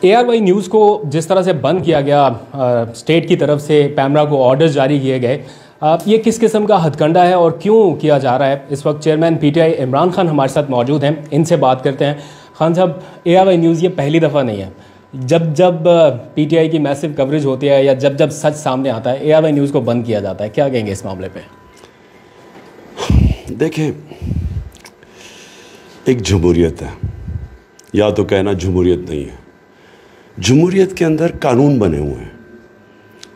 ARY news کو جس طرح سے بند کیا گیا اسٹیٹ کی طرف سے، پیمرا کو آرڈرز جاری کیے گئے، یہ کس قسم کا ہتھ کنڈا ہے اور کیوں کیا جا رہا ہے؟ اس وقت چیئرمین PTI عمران خان ہمارے ساتھ موجود ہیں، ان سے بات کرتے ہیں۔ خان صاحب، ARY نیوز یہ پہلی دفعہ نہیں ہے، جب PTI کی میسو کوریج ہوتی ہے یا جب سچ سامنے آتا ہے ARY نیوز کو بند کیا جاتا ہے، کیا کہیں گے اس معاملے پہ؟ دیکھیں، ایک جمہوریت ہے، یا تو کہنا جمہوریت نہیں ہے۔ جمہوریت کے اندر قانون بنے ہوئے ہیں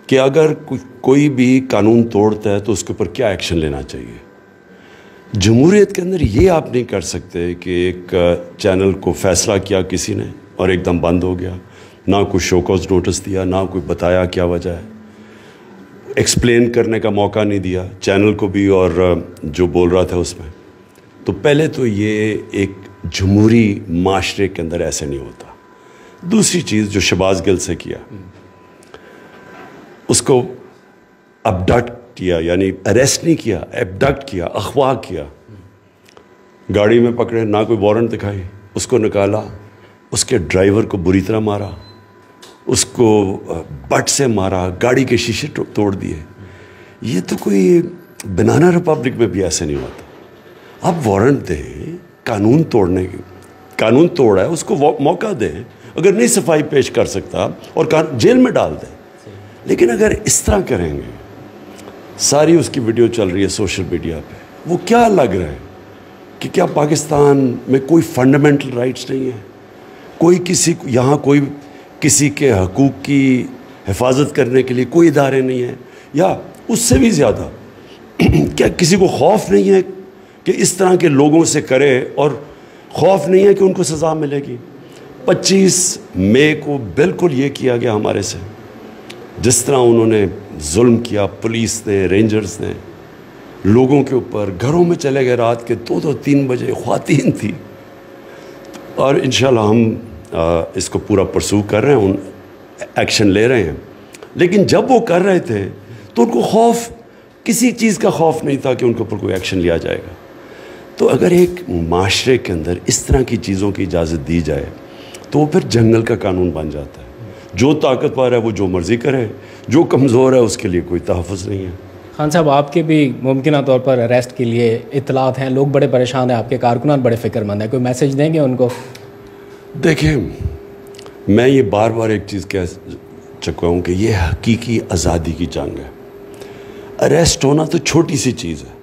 کہ اگر کوئی بھی قانون توڑتا ہے تو اس کے اوپر کیا ایکشن لینا چاہیے۔ جمہوریت کے اندر یہ آپ نہیں کر سکتے کہ ایک چینل کو فیصلہ کیا کسی نے اور ایک دم بند ہو گیا، نہ کوئی شو کاز نوٹس دیا، نہ کوئی بتایا کیا وجہ ہے، ایکسپلین کرنے کا موقع نہیں دیا چینل کو بھی اور جو بول رہا تھا اس میں۔ تو پہلے تو یہ ایک جمہوری معاشرے کے اندر ایسے نہیں ہوتا۔ دوسری چیز جو شہباز گل سے کیا، اس کو ابڈکٹ کیا، یعنی اریسٹ نہیں کیا، ابڈکٹ کیا، اغوا کیا، گاڑی میں پکڑے، نہ کوئی وارنٹ دکھائی، اس کو نکالا، اس کے ڈرائیور کو بری طرح مارا، اس کو بٹ سے مارا، گاڑی کے شیشے توڑ دیے۔ یہ تو کوئی بنانا ریپبلک میں بھی ایسے نہیں ہوتا۔ آپ وارنٹ دیں قانون توڑنے کی، قانون توڑا ہے اس کو موقع دیں، اگر نہیں صفائی پیش کر سکتا اور جیل میں ڈال دیں۔ لیکن اگر اس طرح کریں گے، ساری اس کی ویڈیو چل رہی ہے سوشل میڈیا پہ، وہ کیا لگ رہا ہے کہ کیا پاکستان میں کوئی فنڈامنٹل رائٹس نہیں ہے؟ کوئی یہاں کوئی کسی کے حقوق کی حفاظت کرنے کے لیے کوئی ادارے نہیں ہیں؟ یا اس سے بھی زیادہ کیا کسی کو خوف نہیں ہے کہ اس طرح کے لوگوں سے کرے، اور خوف نہیں ہے کہ ان کو سزا ملے گی؟ 25 مئی کو بالکل یہ کیا گیا ہمارے سے، جس طرح انہوں نے ظلم کیا، پولیس نے، رینجرز نے لوگوں کے اوپر، گھروں میں چلے گئے رات کے 2-3 بجے، خواتین تھی۔ اور انشاءاللہ ہم اس کو پورا پرسو کر رہے ہیں، ایکشن لے رہے ہیں۔ لیکن جب وہ کر رہے تھے تو ان کو خوف، کسی چیز کا خوف نہیں تھا کہ ان کے اوپر کوئی ایکشن لیا جائے گا۔ تو اگر ایک معاشرے کے اندر اس طرح کی چیزوں کی اجازت دی جائے تو وہ پھر جنگل کا قانون بن جاتا ہے۔ جو طاقتور ہے وہ جو مرضی کرے، جو کمزور ہے اس کے لیے کوئی تحفظ نہیں ہے۔ خان صاحب، آپ کے بھی ممکنہ طور پر اریسٹ کے لیے اطلاعات ہیں، لوگ بڑے پریشان ہیں، آپ کے کارکنان بڑے فکر مند ہیں، کوئی میسج دیں گے ان کو؟ دیکھیں، میں یہ بار بار ایک چیز کہہ چکا ہوں کہ یہ حقیقی آزادی کی جنگ ہے۔ اریسٹ ہونا تو چھوٹی سی چیز ہے۔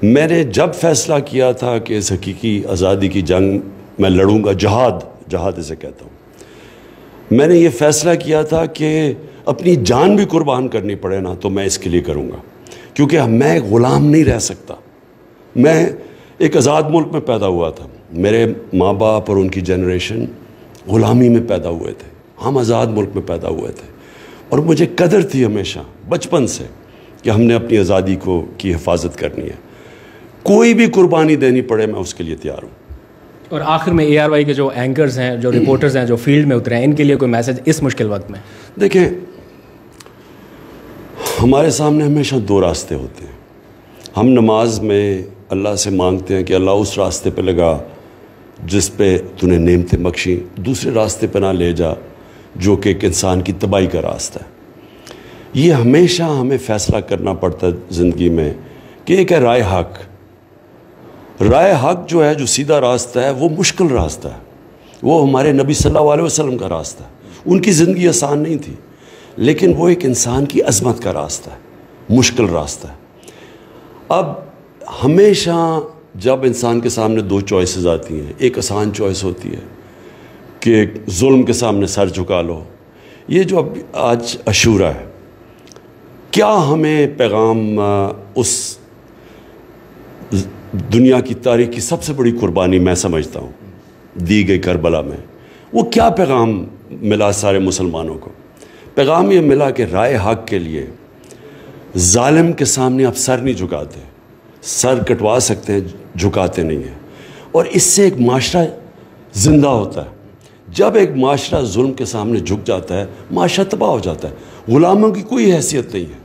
میں نے جب فیصلہ کیا تھا کہ اس حقیقی آزادی کی جنگ میں لڑوں گا، جہاد اسے کہتا ہوں، میں نے یہ فیصلہ کیا تھا کہ اپنی جان بھی قربان کرنی پڑے نا تو میں اس کے لیے کروں گا، کیونکہ میں غلام نہیں رہ سکتا۔ میں ایک آزاد ملک میں پیدا ہوا تھا، میرے ماں باپ اور ان کی جنریشن غلامی میں پیدا ہوئے تھے، ہم آزاد ملک میں پیدا ہوئے تھے، اور مجھے قدر تھی ہمیشہ بچپن سے کہ ہم نے اپنی آزادی کی حفاظت کرنی ہے۔ کوئی بھی قربانی دینی پڑے میں اس کے لیے تیار ہوں۔ اور آخر میں ARY کے جو اینکرز ہیں، جو رپورٹرز ہیں، جو فیلڈ میں اترے ہیں، ان کے لیے کوئی میسج اس مشکل وقت میں؟ دیکھیں، ہمارے سامنے ہمیشہ 2 راستے ہوتے ہیں۔ ہم نماز میں اللہ سے مانگتے ہیں کہ اللہ اس راستے پہ لگا جس پہ تو نے نعمتیں بخشیں، دوسرے راستے پہ نہ لے جا جو کہ ایک انسان کی تباہی کا راستہ ہے۔ یہ ہمیشہ ہمیں فیصلہ کرنا پڑتا ہے زندگی میں کہ ایک ہے رائے حق۔ رائے حق جو ہے، جو سیدھا راستہ ہے، وہ مشکل راستہ ہے، وہ ہمارے نبی صلی اللہ علیہ وسلم کا راستہ ہے۔ ان کی زندگی آسان نہیں تھی، لیکن وہ ایک انسان کی عظمت کا راستہ ہے، مشکل راستہ ہے۔ اب ہمیشہ جب انسان کے سامنے 2 چوائسز آتی ہیں، ایک آسان چوائس ہوتی ہے کہ ظلم کے سامنے سر جھکا لو۔ یہ جو اب آج عاشورہ ہے، کیا ہمیں پیغام اس دنیا کی تاریخ کی سب سے بڑی قربانی میں سمجھتا ہوں دی گئی کربلا میں، وہ کیا پیغام ملا سارے مسلمانوں کو؟ پیغام یہ ملا کہ رائے حق کے لیے ظالم کے سامنے آپ سر نہیں جھکاتے، سر کٹوا سکتے ہیں، جھکاتے نہیں ہیں، اور اس سے ایک معاشرہ زندہ ہوتا ہے۔ جب ایک معاشرہ ظلم کے سامنے جھک جاتا ہے، معاشرہ تباہ ہو جاتا ہے۔ غلاموں کی کوئی حیثیت نہیں ہے،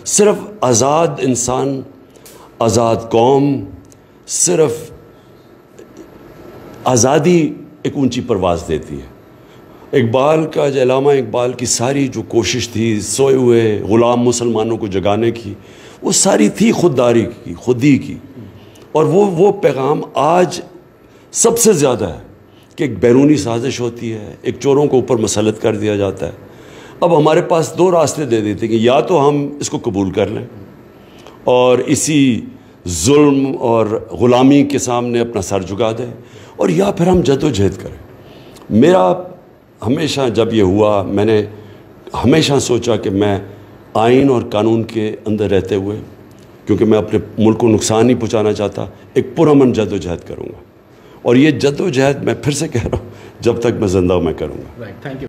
صرف آزاد انسان، آزاد قوم، صرف آزادی ایک اونچی پرواز دیتی ہے۔ اقبال کا علامہ اقبال کی ساری جو کوشش تھی سوئے ہوئے غلام مسلمانوں کو جگانے کی، وہ ساری تھی خودداری کی، خودی کی، اور وہ پیغام آج سب سے زیادہ ہے کہ ایک بیرونی سازش ہوتی ہے، ایک چوروں کو اوپر مسلط کر دیا جاتا ہے۔ اب ہمارے پاس دو راستے دے دیتے کہ یا تو ہم اس کو قبول کر لیں اور اسی ظلم اور غلامی کے سامنے اپنا سر جھکا دیں، اور یا پھر ہم جد و جہد کریں۔ میرا ہمیشہ جب یہ ہوا، میں نے ہمیشہ سوچا کہ میں آئین اور قانون کے اندر رہتے ہوئے، کیونکہ میں اپنے ملک کو نقصان نہیں پہنچانا چاہتا، ایک پرامن جد و جہد کروں گا، اور یہ جد و جہد میں پھر سے کہہ رہا ہوں جب تک میں زندہ ہوں میں کروں گا۔ Thank you.